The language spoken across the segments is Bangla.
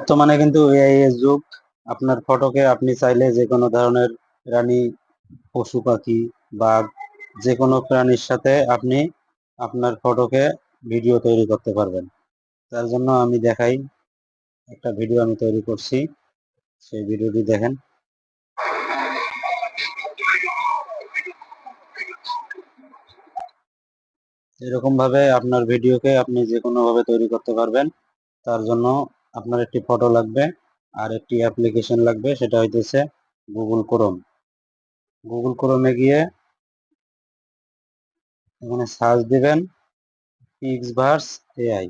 বর্তমানে কিন্তু এআই এর যুগ। আপনার ফটোকে আপনি চাইলে যে কোনো ধরনের প্রাণী, পশু পাখি, বাঘ, যে কোনো প্রাণীর সাথে আপনি আপনার ফটোকে ভিডিও তৈরি করতে পারবেন। তার জন্য আমি দেখাই, একটা ভিডিও আমি তৈরি করছি, সেই ভিডিওটি দেখেন। এরকম ভাবে আপনার ভিডিওকে আপনি যে কোনো ভাবে তৈরি করতে পারবেন। তার জন্য আপনার একটি ফটো লাগবে আর একটি অ্যাপ্লিকেশন লাগবে, সেটা হইতেছে গুগল ক্রোম। গুগল ক্রোমে গিয়ে এখানে সার্চ দিবেন পিক্সভার্স এআই,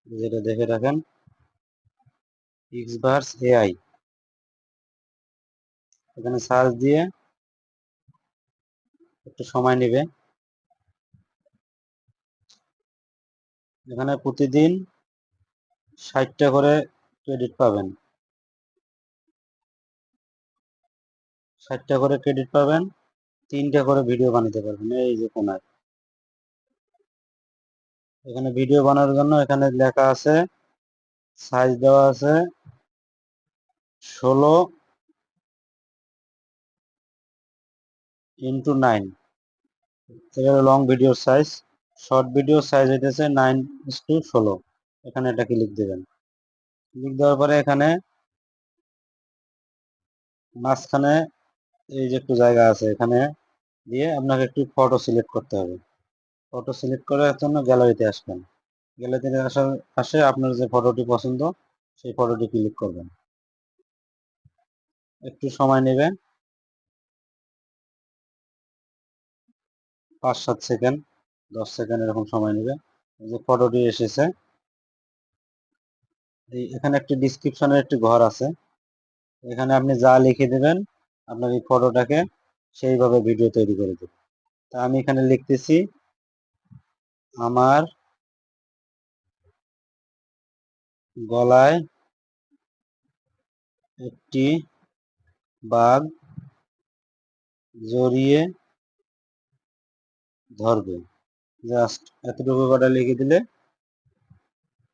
যেটা দেখে রাখেন পিক্সভার্স এআই। এখানে সার্চ দিয়ে একটু সময় নেবে। এখানে প্রতিদিন 60টা করে ক্রেডিট পাবেন, 60টা করে ক্রেডিট পাবেন, 3টা করে ভিডিও বানাতে পারবেন। এই যে কোনায় এখানে ভিডিও বানানোর জন্য এখানে লেখা আছে, সাইজ দেওয়া আছে 16:9। এটা লং ভিডিওর সাইজ। শর্ট ভিডিওর সাইজ হইতেছে 9:16। এখানে এটা ক্লিক দেবেন। ক্লিক দেওয়ার পরে এখানে মাঝখানে এই যে একটু জায়গা আছে, এখানে দিয়ে আপনাকে একটি ফটো সিলেক্ট করতে হবে। ফটো সিলেক্ট করার জন্য গ্যালারিতে আসবেন। গ্যালারিতে আসার পাশে আপনার যে ফটোটি পছন্দ সেই ফটোটি ক্লিক করবেন। একটু সময় নেবে, 5-7 সেকেন্ড, 10 সেকেন্ড এরকম সময় নেবে। যে ফটোটি এসেছে, এখানে একটি ডিসক্রিপশনের একটি ঘর আছে, এখানে আপনি যা লিখে দেবেন আপনার এই ফটোটাকে সেইভাবে ভিডিও তৈরি করে দেবে। তা আমি এখানে লিখতেছি, আমার গলায় একটি বাঘ জড়িয়ে ধরবে। জাস্ট এতটুকু কথা লিখে দিলে,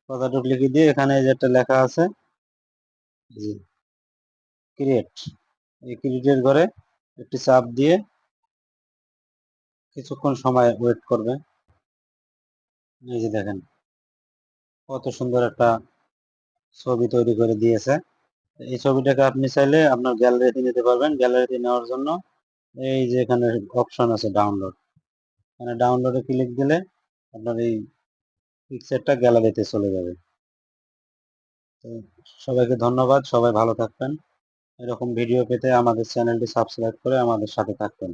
কথাটুকু লিখে দিয়ে এখানে যেটা লেখা আছে ক্রিয়েট, এই ক্রিয়েটের ঘরে একটি চাপ দিয়ে কিছুক্ষণ সময় ওয়েট করবে। এই যে দেখেন কত সুন্দর একটা ছবি তৈরি করে দিয়েছে। এই ছবিটাকে আপনি চাইলে আপনার গ্যালারিতে নিতে পারবেন। গ্যালারিতে নেওয়ার জন্য এই যে এখানে অপশন আছে ডাউনলোড, মানে ডাউনলোডে ক্লিক দিলে আপনার এই পিকচারটা গ্যালারিতে চলে যাবে। তো সবাইকে ধন্যবাদ, সবাই ভালো থাকবেন। এরকম ভিডিও পেতে আমাদের চ্যানেলটি সাবস্ক্রাইব করে আমাদের সাথে থাকবেন।